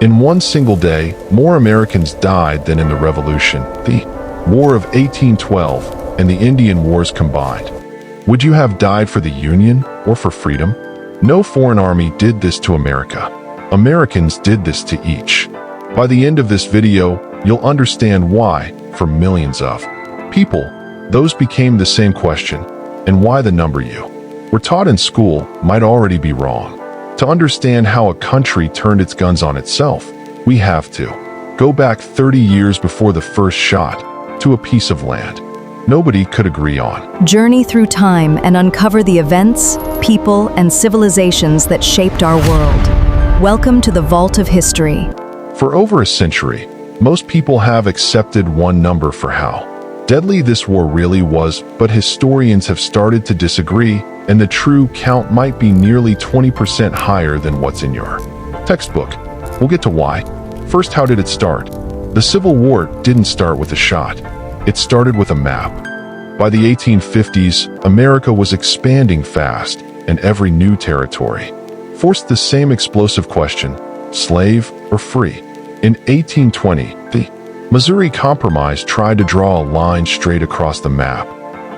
In one single day, more Americans died than in the Revolution, the War of 1812, and the Indian Wars combined. Would you have died for the Union or for freedom? No foreign army did this to America. Americans did this to each. By the end of this video, you'll understand why, for millions of people, those became the same question, and why the number you were taught in school might already be wrong. To understand how a country turned its guns on itself, we have to go back 30 years before the first shot to a piece of land nobody could agree on. Journey through time and uncover the events, people, and civilizations that shaped our world. Welcome to the Vault of History. For over a century, most people have accepted one number for how deadly this war really was, but historians have started to disagree, and the true count might be nearly 20% higher than what's in your textbook. We'll get to why. First, how did it start? The Civil War didn't start with a shot. It started with a map. By the 1850s, America was expanding fast, and every new territory forced the same explosive question: slave or free? In 1820, the Missouri Compromise tried to draw a line straight across the map,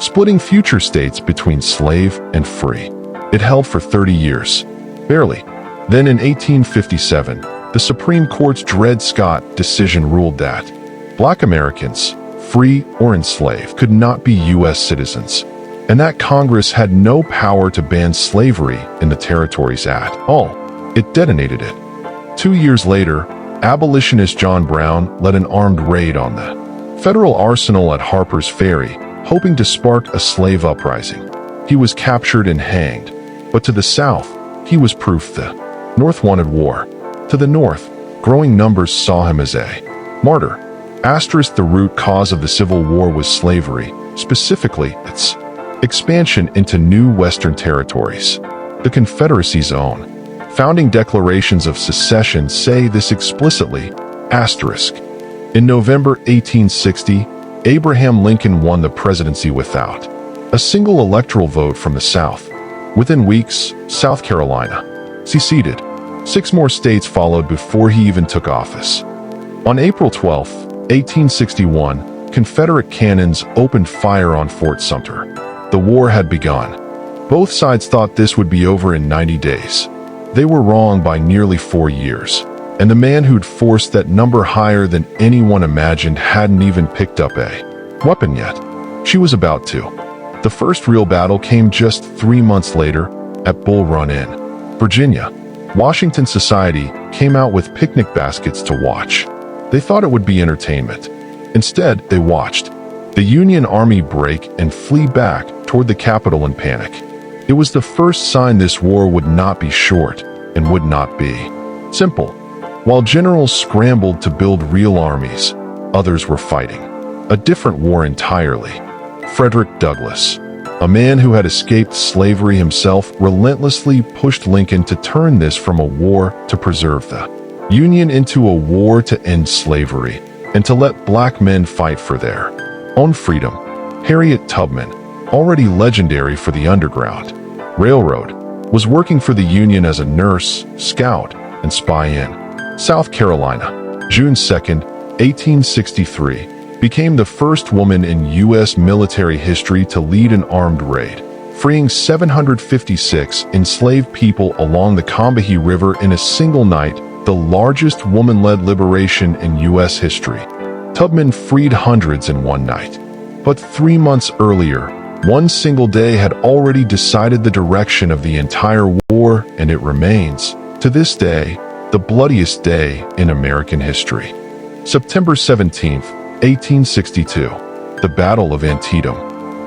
splitting future states between slave and free. It held for 30 years. Barely. Then in 1857, the Supreme Court's Dred Scott decision ruled that Black Americans, free or enslaved, could not be U.S. citizens, and that Congress had no power to ban slavery in the territories at all. It detonated it. 2 years later, abolitionist John Brown led an armed raid on the federal arsenal at Harper's Ferry, hoping to spark a slave uprising. He was captured and hanged, but to the South, he was proof the North wanted war. To the North, growing numbers saw him as a martyr. The root cause of the Civil War was slavery, specifically its expansion into new Western territories. The Confederacy's own founding declarations of secession say this explicitly. In November 1860, Abraham Lincoln won the presidency without a single electoral vote from the South. Within weeks, South Carolina seceded. 6 more states followed before he even took office. On April 12, 1861, Confederate cannons opened fire on Fort Sumter. The war had begun. Both sides thought this would be over in 90 days. They were wrong by nearly 4 years, and the man who'd forced that number higher than anyone imagined hadn't even picked up a weapon yet. She was about to. The first real battle came just 3 months later at Bull Run in Virginia. Washington society came out with picnic baskets to watch. They thought it would be entertainment. Instead, they watched the Union Army break and flee back toward the Capitol in panic. It was the first sign this war would not be short and would not be simple. While generals scrambled to build real armies, others were fighting a different war entirely. Frederick Douglass, a man who had escaped slavery himself, relentlessly pushed Lincoln to turn this from a war to preserve the Union into a war to end slavery and to let black men fight for their own freedom. Harriet Tubman, already legendary for the Underground Railroad, was working for the Union as a nurse, scout, and spy in South Carolina. June 2, 1863, became the first woman in U.S. military history to lead an armed raid, freeing 756 enslaved people along the Combahee River in a single night, the largest woman-led liberation in U.S. history. Tubman freed hundreds in one night. But 3 months earlier, one single day had already decided the direction of the entire war, and it remains, to this day, the bloodiest day in American history. September 17, 1862, the Battle of Antietam.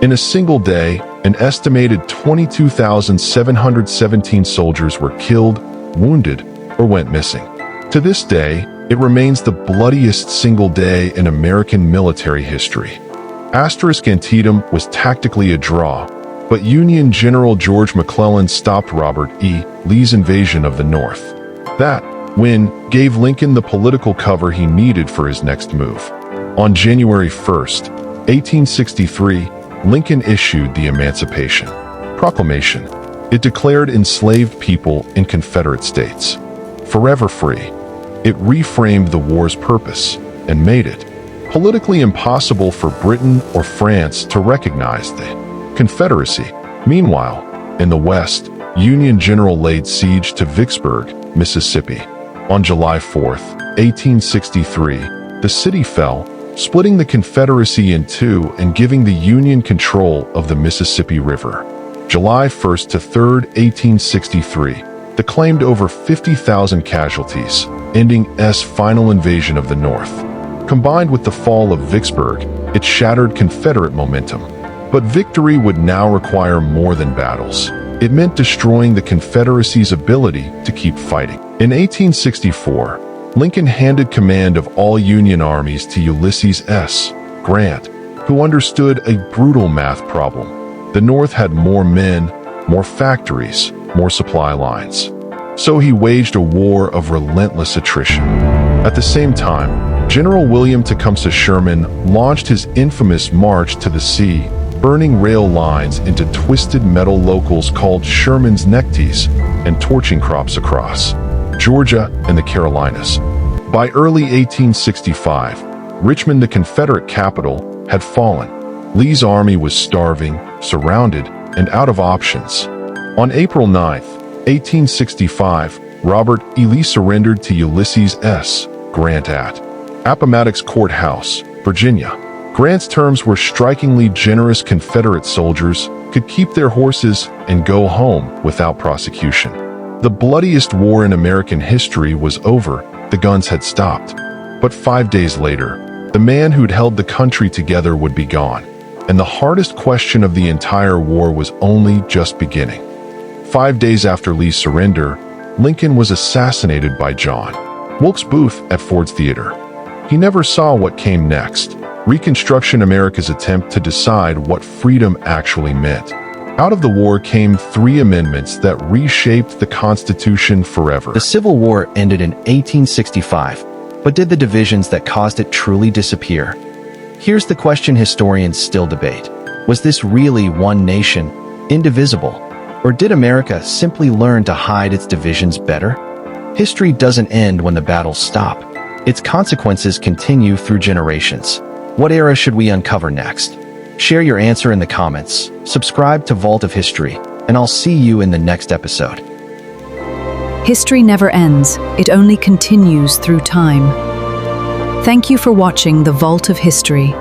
In a single day, an estimated 22,717 soldiers were killed, wounded, or went missing. To this day, it remains the bloodiest single day in American military history. Antietam was tactically a draw, but Union General George McClellan stopped Robert E. Lee's invasion of the North. That win gave Lincoln the political cover he needed for his next move. On January 1, 1863, Lincoln issued the Emancipation Proclamation. It declared enslaved people in Confederate states forever free. It reframed the war's purpose and made it politically impossible for Britain or France to recognize the Confederacy. Meanwhile, in the West, Union general laid siege to Vicksburg, Mississippi. On July 4th, 1863, the city fell, splitting the Confederacy in two and giving the Union control of the Mississippi River. July 1st to 3rd, 1863, claimed over 50,000 casualties, ending S' final invasion of the North. Combined with the fall of Vicksburg, it shattered Confederate momentum. But victory would now require more than battles. It meant destroying the Confederacy's ability to keep fighting. In 1864, Lincoln handed command of all Union armies to Ulysses S. Grant, who understood a brutal math problem. The North had more men, more factories, more supply lines. So he waged a war of relentless attrition. At the same time, General William Tecumseh Sherman launched his infamous March to the Sea, burning rail lines into twisted metal locals called Sherman's neckties and torching crops across Georgia and the Carolinas. By early 1865, Richmond, the Confederate capital, had fallen. Lee's army was starving, surrounded, and out of options. On April 9, 1865, Robert E. Lee surrendered to Ulysses S. Grant at Appomattox Courthouse, Virginia. Grant's terms were strikingly generous. Confederate soldiers could keep their horses and go home without prosecution. The bloodiest war in American history was over. The guns had stopped. But 5 days later, the man who'd held the country together would be gone. And the hardest question of the entire war was only just beginning. 5 days after Lee's surrender, Lincoln was assassinated by John Wilkes Booth at Ford's Theater. He never saw what came next. Reconstruction, America's attempt to decide what freedom actually meant. Out of the war came 3 amendments that reshaped the Constitution forever. The Civil War ended in 1865, but did the divisions that caused it truly disappear? Here's the question historians still debate. Was this really one nation, indivisible? Or did America simply learn to hide its divisions better? History doesn't end when the battles stop. Its consequences continue through generations. What era should we uncover next? Share your answer in the comments, subscribe to Vault of History, and I'll see you in the next episode. History never ends, it only continues through time. Thank you for watching the Vault of History.